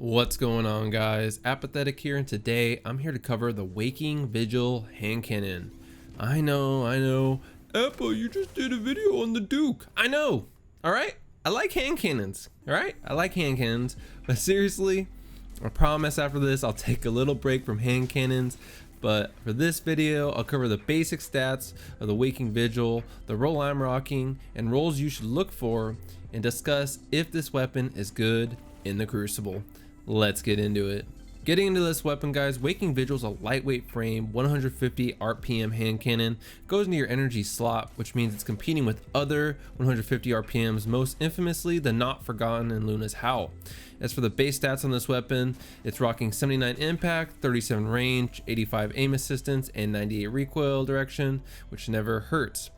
What's going on, guys? Apathetic here, and today I'm here to cover the Waking Vigil Handcannon. I know. Appa, you just did a video on the Duke. I know. Alright? I like handcannons. Alright? I like handcannons. But seriously, I promise after this I'll take a little break from handcannons. But for this video, I'll cover the basic stats of the Waking Vigil, the roll I'm rocking, and rolls you should look for, and discuss if this weapon is good in the Crucible. Let's get into it. Getting into this weapon, guys, Waking Vigil is a lightweight frame, 150 RPM hand cannon, goes into your energy slot, which means it's competing with other 150 RPMs, most infamously the Not Forgotten and Luna's Howl. As for the base stats on this weapon, it's rocking 79 impact, 37 range, 85 aim assistance, and 98 recoil direction, which never hurts.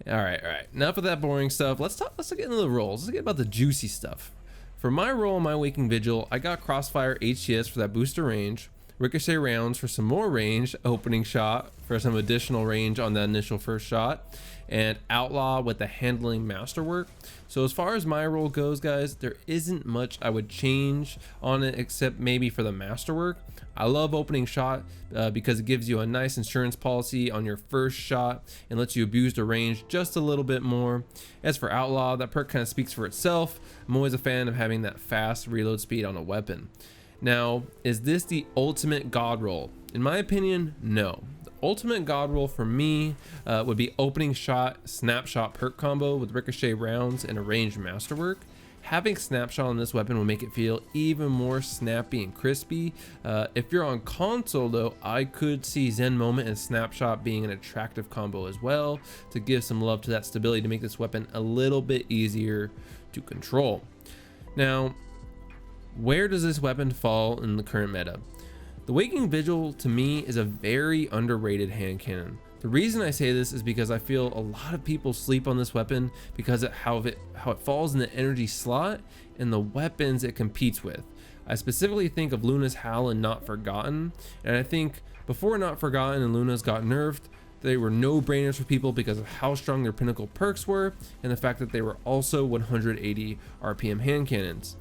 All right. Enough of that boring stuff. Let's get into the rolls. Let's get about the juicy stuff. For my roll on my Waking Vigil, I got Crossfire HCS for that booster range, Ricochet rounds for some more range, opening shot for some additional range on the initial first shot, and Outlaw with the handling masterwork. So as far as my roll goes, guys, there isn't much I would change on it except maybe for the masterwork. I love opening shot because it gives you a nice insurance policy on your first shot and lets you abuse the range just a little bit more. As for Outlaw, that perk kind of speaks for itself. I'm always a fan of having that fast reload speed on a weapon. Now, is this the ultimate god roll? In my opinion, no. The ultimate god roll for me would be opening shot snapshot perk combo with ricochet rounds and a ranged masterwork. Having snapshot on this weapon will make it feel even more snappy and crispy. If you're on console though, I could see Zen Moment and snapshot being an attractive combo as well to give some love to that stability to make this weapon a little bit easier to control. Now, where does this weapon fall in the current meta? The Waking Vigil to me is a very underrated hand cannon. The reason I say this is because I feel a lot of people sleep on this weapon because of how it falls in the energy slot and the weapons it competes with. I specifically think of Luna's Howl and Not Forgotten, and I think before Not Forgotten and Luna's got nerfed, they were no-brainers for people because of how strong their pinnacle perks were and the fact that they were also 180 RPM hand cannons.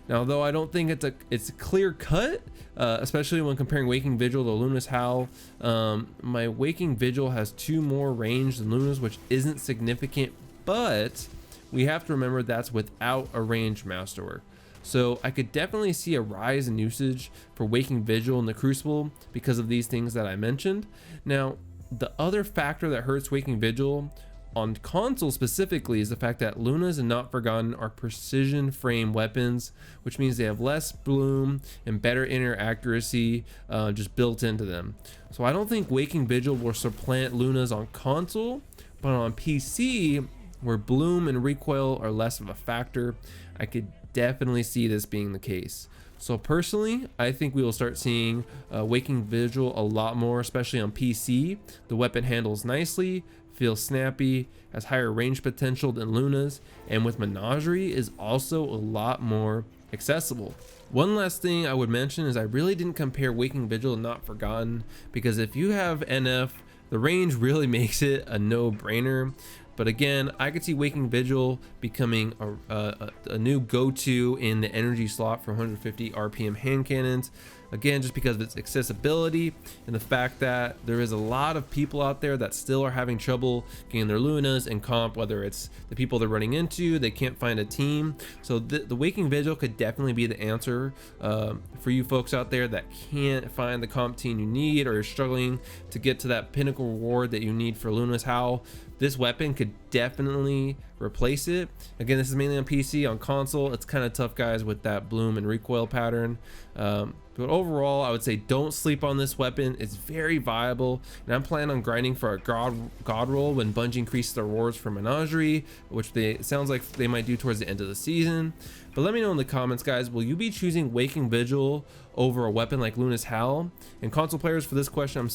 Now, though I don't think it's a clear cut, especially when comparing Waking Vigil to Luna's Howl, my Waking Vigil has 2 more range than Luna's, which isn't significant, but we have to remember that's without a ranged masterwork. So I could definitely see a rise in usage for Waking Vigil in the Crucible because of these things that I mentioned. Now, the other factor that hurts Waking Vigil on console specifically is the fact that Luna's and Not Forgotten are precision frame weapons, which means they have less bloom and better inner accuracy just built into them. So I don't think Waking Vigil will supplant Luna's on console, but on PC, where bloom and recoil are less of a factor, I could definitely see this being the case. So personally, I think we will start seeing Waking Vigil a lot more, especially on PC. The weapon handles nicely, feels snappy, has higher range potential than Luna's, and with Menagerie is also a lot more accessible. One last thing I would mention is I really didn't compare Waking Vigil to Not Forgotten because if you have NF, the range really makes it a no-brainer. But again, I could see Waking Vigil becoming a new go-to in the energy slot for 150 RPM hand cannons. Again, just because of its accessibility and the fact that there is a lot of people out there that still are having trouble getting their Lunas in comp, whether it's the people they're running into, they can't find a team. So the Waking Vigil could definitely be the answer for you folks out there that can't find the comp team you need or are struggling to get to that pinnacle reward that you need for Luna's Howl. This weapon could definitely replace it. Again, this is mainly on PC. On console, it's kind of tough, guys, with that bloom and recoil pattern. But overall, I would say don't sleep on this weapon. It's very viable, and I'm planning on grinding for a god roll when Bungie increases their rewards for Menagerie, which it sounds like they might do towards the end of the season. But let me know in the comments, guys, will you be choosing Waking Vigil over a weapon like Luna's Howl? And console players, for this question, I'm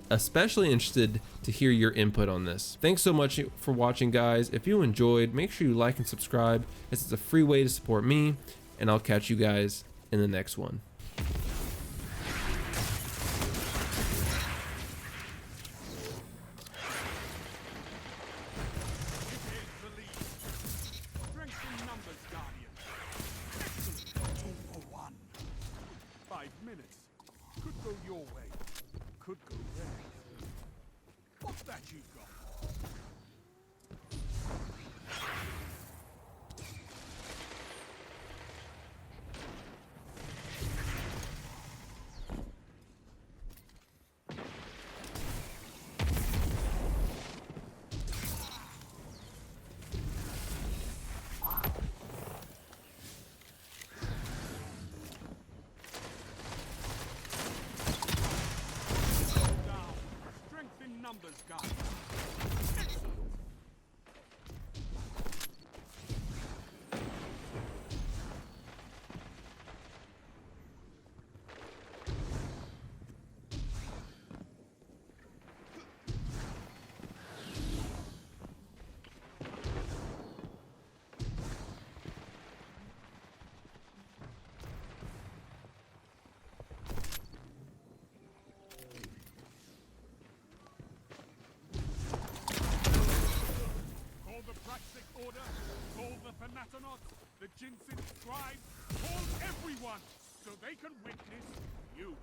especially interested to hear your input on this. Thanks so much for watching, guys. If you enjoyed, make sure you like and subscribe, as it's a free way to support me, and I'll catch you guys in the next one. Strength in numbers, Guardian. Excellent. 2 for 1. 5 minutes. Could go your way. Could go theirs. What's that you've got? Numbers, guys. Excellent. Order, call the Fanatinos, the Ginseng scribes, call everyone, so they can witness you.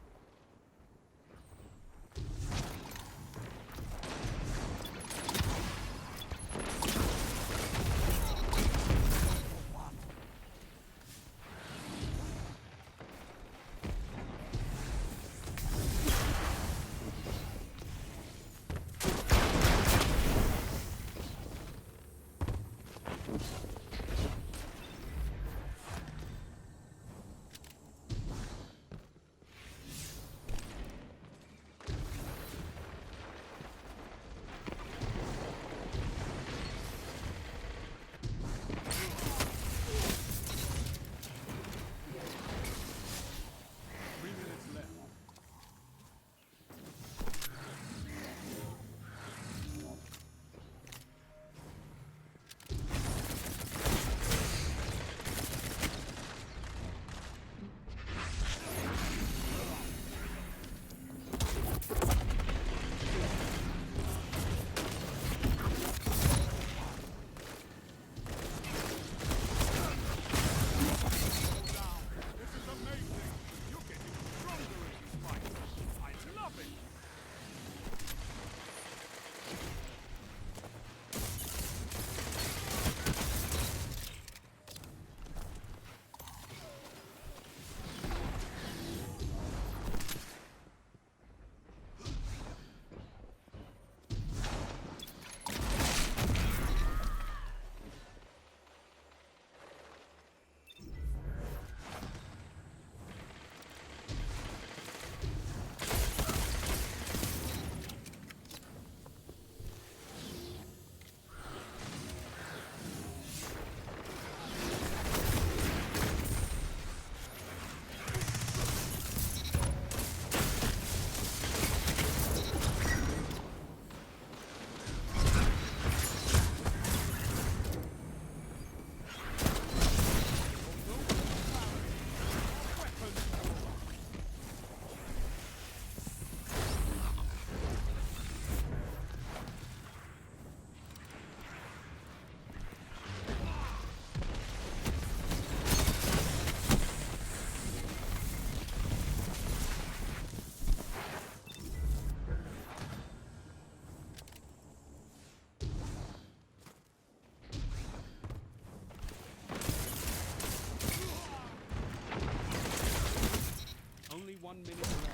Only 1 minute left.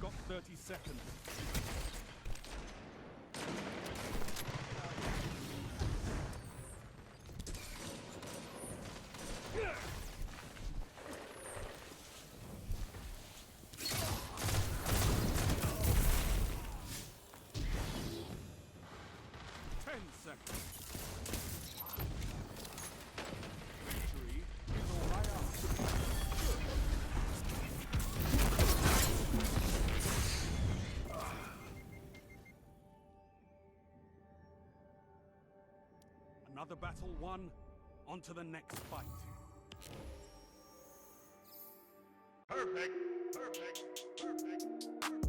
Got 30 seconds. Victory is all I ask. Good. Another battle won, on to the next fight. Perfect, perfect, perfect, perfect.